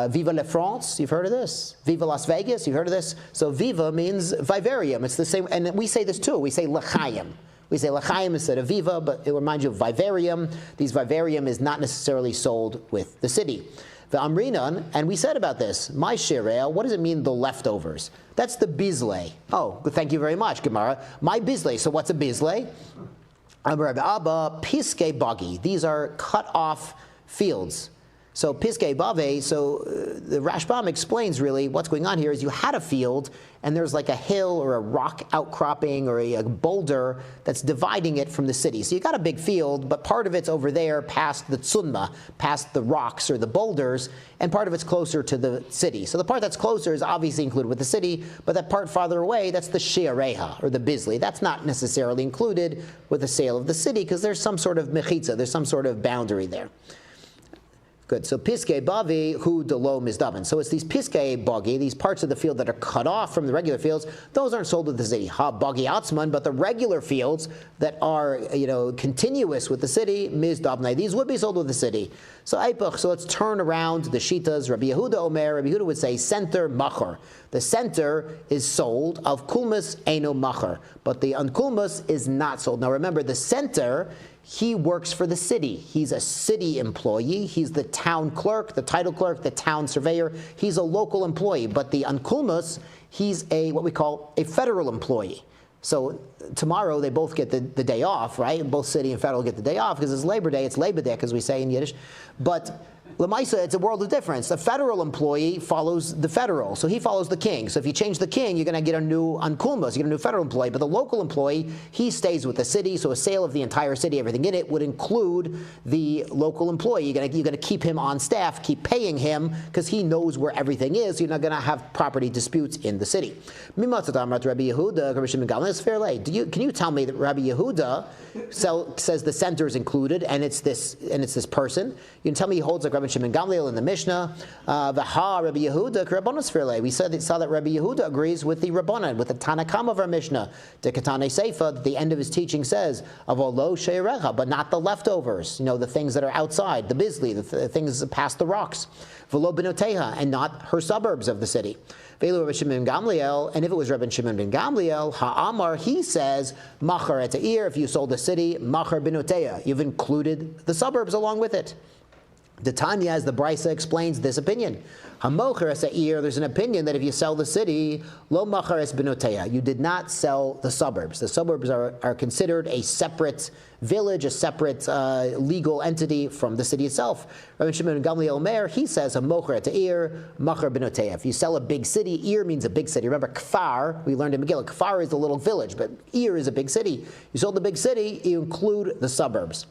Viva la France, you've heard of this? Viva Las Vegas, you've heard of this? So viva means vivarium. It's the same, and we say this too. We say l'chaim. We say l'chaim instead of viva, but it reminds you of vivarium. These vivarium is not necessarily sold with the city. The Amrinan, and we said about this, my shirel, what does it mean, the leftovers? That's the bizley. Oh, thank you very much, Gemara. My bizley, so what's a bizley? Rabbi Abba, piske bagi. These are cut off fields. So piske bave, so the Rashbam explains really what's going on here is you had a field and there's like a hill or a rock outcropping or a boulder that's dividing it from the city. So you got a big field, but part of it's over there past the tsumma, past the rocks or the boulders, and part of it's closer to the city. So the part that's closer is obviously included with the city, but that part farther away, that's the sheareha or the bizli. That's not necessarily included with the sale of the city because there's some sort of mechitza, there's some sort of boundary there. Good. So piske bavi hu delo mizdavan. So it's these piske bagi, these parts of the field that are cut off from the regular fields. Those aren't sold with the city. Ha bagi atzman, but the regular fields that are continuous with the city mizdavnai. These would be sold with the city. So aipach. So let's turn around the shitas. Rabbi Yehuda Omer. Rabbi Yehuda would say center machar. The center is sold of kulmus eno machar, but the unkulmus is not sold. Now remember, the center, he works for the city. He's a city employee. He's the town clerk, the title clerk, the town surveyor. He's a local employee. But the unkulmus, he's what we call a federal employee. So tomorrow they both get the day off, right? Both city and federal get the day off because it's Labor Day. It's Labor Day, as we say in Yiddish. But Lamaisa, it's a world of difference. The federal employee follows the federal, so he follows the king. So if you change the king, you're going to get a new unkulmas, you get a new federal employee. But the local employee, he stays with the city, so a sale of the entire city, everything in it, would include the local employee. You're going to keep him on staff, keep paying him, because he knows where everything is. You're not going to have property disputes in the city. Can you tell me that Rabbi Yehuda says the center is included, and it's this person? You can tell me he holds like Rabbi Shimon Gamliel in the Mishnah. V'ha Rabbi Yehuda Rabbanos Firle. We saw that Rabbi Yehuda agrees with the Rabbanan, with the Tanakam of our Mishnah. The Katane Seifa, at the end of his teaching says, Avolo She'erecha, but not the leftovers. The things that are outside, the bizli, the things past the rocks. V'lo benoteha, and not her suburbs of the city. V'elu Rabbi Shimon ben Gamliel, and if it was Rabbi Shimon ben Gamliel, Ha'amar, he says, Machar eta'ir, if you sold the city, Machar benoteha, you've included the suburbs along with it. The Tanya, as the Brisa explains this opinion. Hamocher es ha'ir, there's an opinion that if you sell the city, lo machar es benoteya, you did not sell the suburbs. The suburbs are considered a separate village, a separate legal entity from the city itself. Rabbi Shimon Gamliel Omer, he says, hamocher et ha'ir, machar benoteya. If you sell a big city, ir means a big city. Remember, kfar, we learned in Megillah, kfar is a little village, but ir is a big city. You sold the big city, you include the suburbs.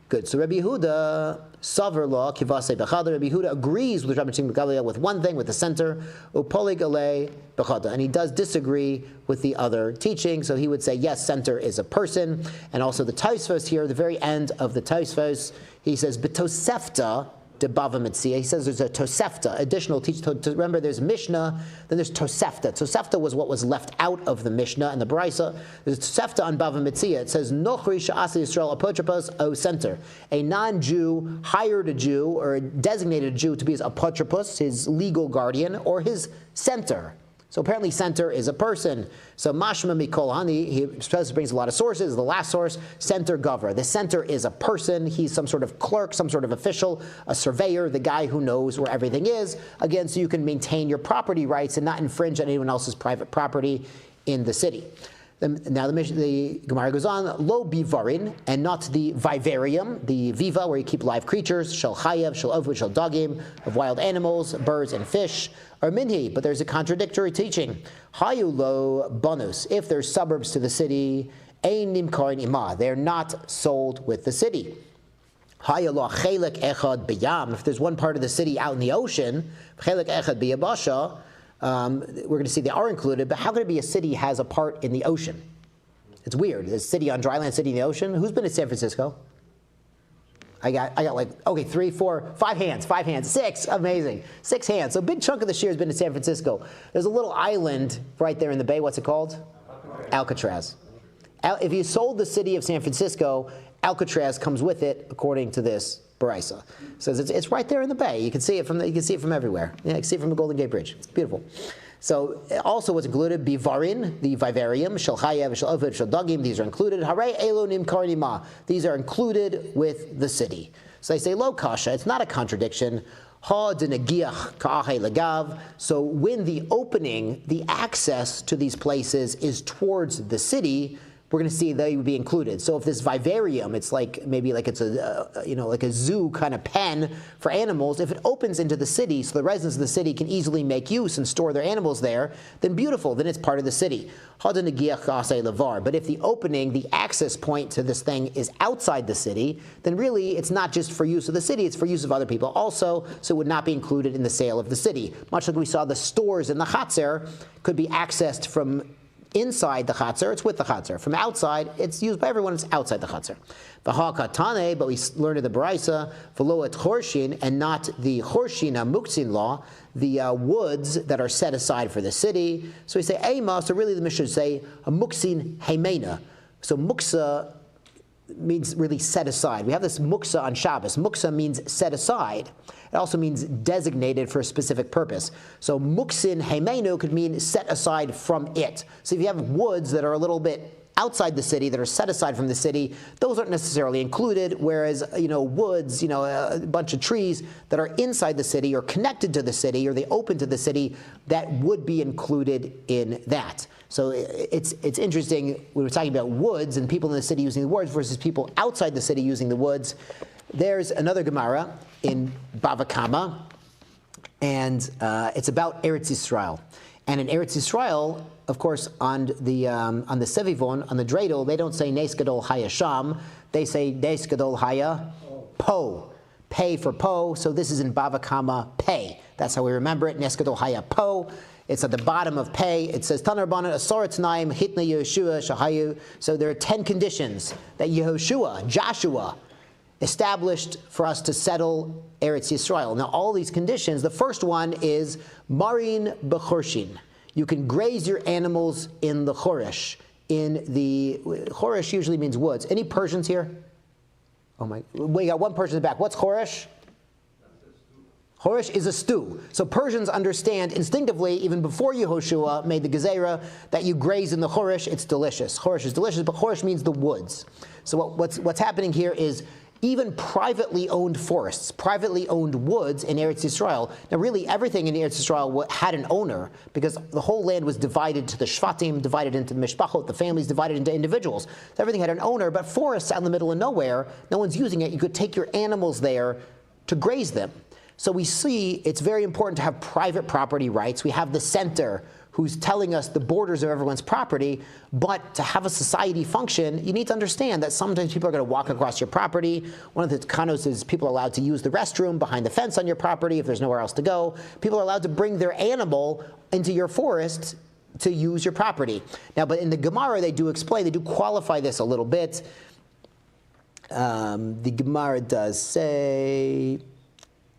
Good. So Rabbi Yehuda, Savar law, Kivase Bechada, Rabbi Yehuda agrees with Rabbi Shimon Gamliel with one thing, with the center, Upolig Alei Bechada, and he does disagree with the other teaching. So he would say, yes, center is a person, and also the Tosfos here, the very end of the Tosfos, he says, B'tosefta de Bava Metzia. He says there's a Tosefta, additional teaching. Remember, there's Mishnah, then there's Tosefta. Tosefta was what was left out of the Mishnah and the Brisa. There's Tosefta on Bava Metzia. It says, Nochri Sha'asa Yisrael Apotropos O Center. A non-Jew hired a Jew or designated a Jew to be his apotropos, his legal guardian, or his center. So apparently center is a person. So Mashma Mikol Hani, he brings a lot of sources. The last source, center gover. The center is a person. He's some sort of clerk, some sort of official, a surveyor, the guy who knows where everything is. Again, so you can maintain your property rights and not infringe on anyone else's private property in the city. Now the Gemara goes on, lo bivarin, and not the vivarium, the viva, where you keep live creatures, shel chayav, shel ovud, shel dagim, of wild animals, birds and fish, or minhi, but there's a contradictory teaching. Hayu lo bonus, if there's suburbs to the city, ein nimkarin ima, they're not sold with the city. Hayu lo chelek echad b'yam, if there's one part of the city out in the ocean, chelek echad b'yabasha, we're going to see they are included, but how could it be a city has a part in the ocean? It's weird. There's a city on dry land, city in the ocean. Who's been to San Francisco? I got like, okay, 3, 4, 5 hands, 6, amazing. 6 hands. So a big chunk of the shir has been to San Francisco. There's a little island right there in the bay. What's it called? Alcatraz. If you sold the city of San Francisco, Alcatraz comes with it, according to this Baraisa. Says it's right there in the bay. You can see it from everywhere. Yeah, you can see it from the Golden Gate Bridge. It's beautiful. So also what's included, bivarin, the vivarium, shel chayav, shel ovud, shel dagim, these are included. Harei elonim karnima, these are included with the city. So they say lo kasha, it's not a contradiction. Ha denegiach ka'ahe legav. So when the opening, the access to these places is towards the city, we're going to see they would be included. So if this vivarium, it's like maybe like it's a like a zoo kind of pen for animals. If it opens into the city, so the residents of the city can easily make use and store their animals there, then beautiful. Then it's part of the city. But if the opening, the access point to this thing is outside the city, then really it's not just for use of the city; it's for use of other people also. So it would not be included in the sale of the city. Much like we saw the stores in the Chatzer could be accessed from inside the Chatzer, it's with the Chatzer. From outside, it's used by everyone, it's outside the Chatzer. V'ha-katane, but we learned in the Baraisa, v'lo et chorshin, and not the chorshin muktzin law, the woods that are set aside for the city. So we say eima, so really the Mishnah should say a muktzin heimena. So muksa means really set aside. We have this muksa on Shabbos. Muksa means set aside. It also means designated for a specific purpose. So muksin heimenu could mean set aside from it. So if you have woods that are a little bit outside the city, that are set aside from the city, those aren't necessarily included, whereas, woods, a bunch of trees that are inside the city or connected to the city or they open to the city, that would be included in that. So it's interesting, we were talking about woods and people in the city using the woods versus people outside the city using the woods. There's another Gemara in Bava Kama, and it's about Eretz YIsrael. And in Eretz YIsrael, of course, on the Sevivon, on the dreidel, they don't say Nes Gadol Haya Sham, they say Nes Gadol Haya Po. Pay for Po, so this is in Bava Kama Pay. That's how we remember it, Nes Gadol Haya Po. It's at the bottom of Pay. It says, Tanar Bana Asor Tnaim Hitna Yehoshua Shahayu. So there are 10 conditions that Yehoshua, Joshua, established for us to settle Eretz YIsrael. Now, all these conditions, the first one is Marin B'chorshin. You can graze your animals in the Choresh. Choresh usually means woods. Any Persians here? Oh my, we got one person in the back. What's Choresh? Choresh is a stew. So Persians understand instinctively, even before Yehoshua made the Gezerah, that you graze in the Choresh, it's delicious. Choresh is delicious, but Choresh means the woods. So what's happening here is even privately owned forests, privately owned woods in Eretz YIsrael. Now really everything in Eretz YIsrael had an owner because the whole land was divided to the Shvatim, divided into the Mishpachot, the families divided into individuals. So everything had an owner, but forests out in the middle of nowhere, no one's using it. You could take your animals there to graze them. So we see it's very important to have private property rights. We have the center who's telling us the borders of everyone's property, but to have a society function, you need to understand that sometimes people are going to walk across your property. One of the kanos is people are allowed to use the restroom behind the fence on your property if there's nowhere else to go. People are allowed to bring their animal into your forest to use your property. Now, but in the Gemara, they do explain, they do qualify this a little bit. The Gemara does say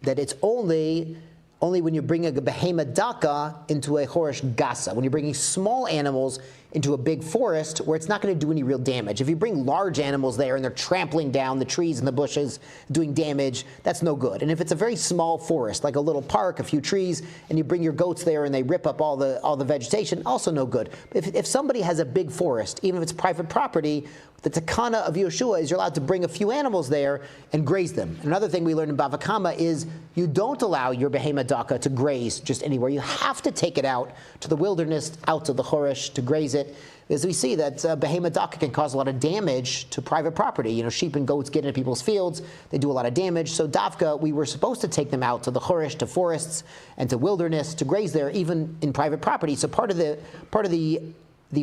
that it's only when you're bringing a behema daka into a chorish gasa, when you're bringing small animals into a big forest where it's not going to do any real damage. If you bring large animals there and they're trampling down the trees and the bushes, doing damage, that's no good. And if it's a very small forest, like a little park, a few trees, and you bring your goats there and they rip up all the vegetation, also no good. If somebody has a big forest, even if it's private property, the takana of Yeshua is you're allowed to bring a few animals there and graze them. Another thing we learned in Bava Kama is you don't allow your behema daka to graze just anywhere. You have to take it out to the wilderness, out to the chorish to graze it. As we see that behema daka can cause a lot of damage to private property. You know, sheep and goats get into people's fields, they do a lot of damage. So dafka, we were supposed to take them out to the chorish, to forests, and to wilderness to graze there, even in private property. So part of the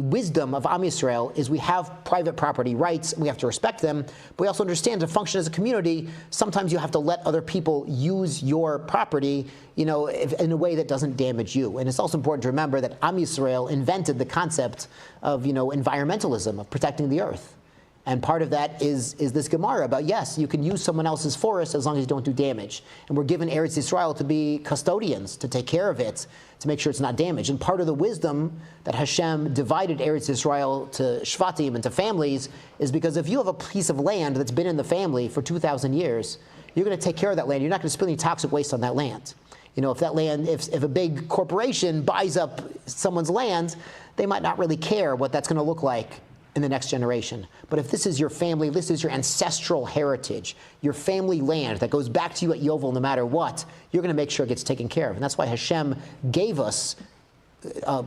wisdom of Am Yisrael is we have private property rights, and we have to respect them, but we also understand to function as a community, sometimes you have to let other people use your property, in a way that doesn't damage you. And it's also important to remember that Am Yisrael invented the concept of, environmentalism, of protecting the earth. And part of that is this Gemara about, yes, you can use someone else's forest as long as you don't do damage. And we're given Eretz YIsrael to be custodians, to take care of it, to make sure it's not damaged. And part of the wisdom that Hashem divided Eretz YIsrael to Shvatim and to families is because if you have a piece of land that's been in the family for 2,000 years, you're going to take care of that land. You're not going to spill any toxic waste on that land. If that land, if a big corporation buys up someone's land, they might not really care what that's going to look like in the next generation. But if this is your family, this is your ancestral heritage, your family land that goes back to you at Yovel no matter what, you're going to make sure it gets taken care of. And that's why Hashem gave us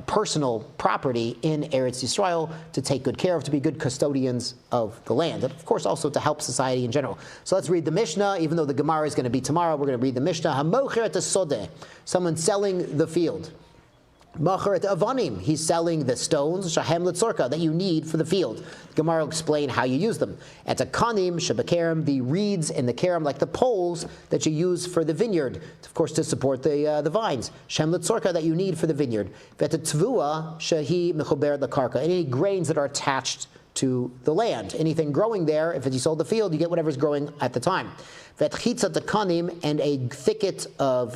personal property in Eretz YIsrael to take good care of, to be good custodians of the land, and of course also to help society in general. So let's read the Mishnah. Even though the Gemara is going to be tomorrow, we're going to read the Mishnah. Hamocher et hasodeh, someone selling the field. Macher et avanim, he's selling the stones, shahem letzorka, that you need for the field. The Gemara will explain how you use them. Et akanim shebekerem, the reeds in the kerem, like the poles that you use for the vineyard, of course to support the vines. Shem letzorka, that you need for the vineyard. Vet tvua shehi mechuber lekarka, any grains that are attached to the land. Anything growing there, if you sold the field, you get whatever's growing at the time. Vetchitza takanim, and a thicket of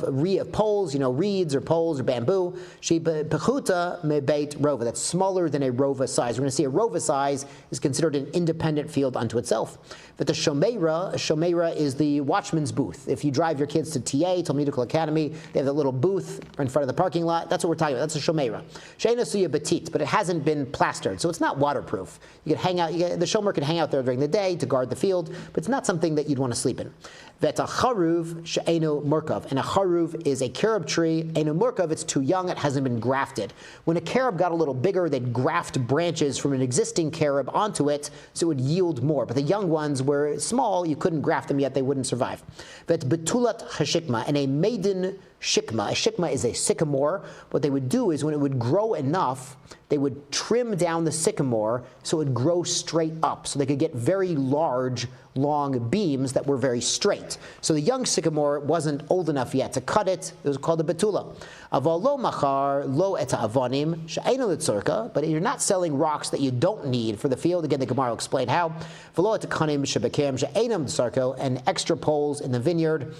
poles, reeds or poles or bamboo. She pechuta mebeit rova, that's smaller than a rova size. We're going to see a rova size is considered an independent field unto itself. But the shomeira is the watchman's booth. If you drive your kids to TA, Talmudical Academy, they have that little booth in front of the parking lot. That's what we're talking about. That's a shomeira. Sheina suya betit, but it hasn't been plastered, so it's not waterproof. You can hang out. The shomer can hang out there during the day to guard the field, but it's not something that you'd want to sleep in. Veta charuv she'eno murkav, and a charuv is a carob tree. Eno murkav, it's too young, it hasn't been grafted. When a carob got a little bigger, they'd graft branches from an existing carob onto it, so it would yield more. But the young ones were small, you couldn't graft them yet, they wouldn't survive. Vet betulat hashikma, and a maiden shikma. A shikma is a sycamore. What they would do is when it would grow enough, they would trim down the sycamore so it would grow straight up, so they could get very large, long beams that were very straight. So the young sycamore wasn't old enough yet to cut it. It was called a betula. Aval lo machar lo eta avonim she'eino litzorka, but you're not selling rocks that you don't need for the field. Again, the Gemara will explain how. V'lo et kanim shebekem she'einam litzorka, and extra poles in the vineyard,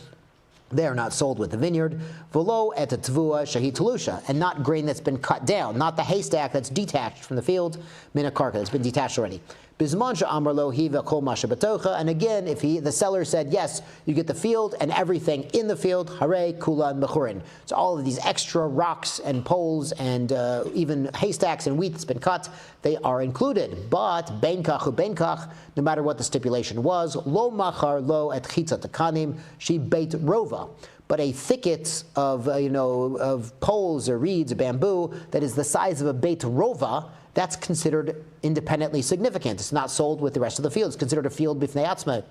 they are not sold with the vineyard. V'lo et tvua shehi telusha, and not grain that's been cut down, not the haystack that's detached from the field, minakarka, that's been detached already. Bizman she'amar lo hi v'kol ma shebetocha. And again, if the seller said, yes, you get the field and everything in the field, hare kulan mechurin. So all of these extra rocks and poles and even haystacks and wheat that's been cut, they are included. But ben kach uben kach, no matter what the stipulation was, lo machar lo et chitzat takanim, she beit rova. But a thicket of of poles or reeds or bamboo that is the size of a beit rova, that's considered independently significant. It's not sold with the rest of the field. It's considered a field b'fnei atzma.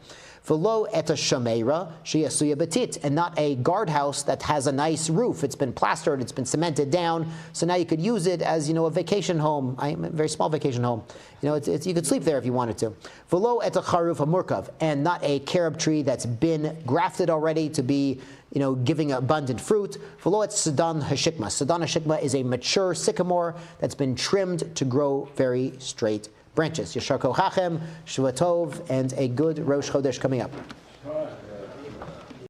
V'lo et shameira she'asuya betit, and not a guardhouse that has a nice roof. It's been plastered, it's been cemented down, so now you could use it as a vacation home, a very small vacation home. You could sleep there if you wanted to. V'lo et charuf hamurkav, and not a carob tree that's been grafted already to be giving abundant fruit. V'lo et sedan hashikma. Sedan hashikma is a mature sycamore that's been trimmed to grow very straight branches. Yashar kochachem, Shavua Tov, and a good Rosh Chodesh coming up.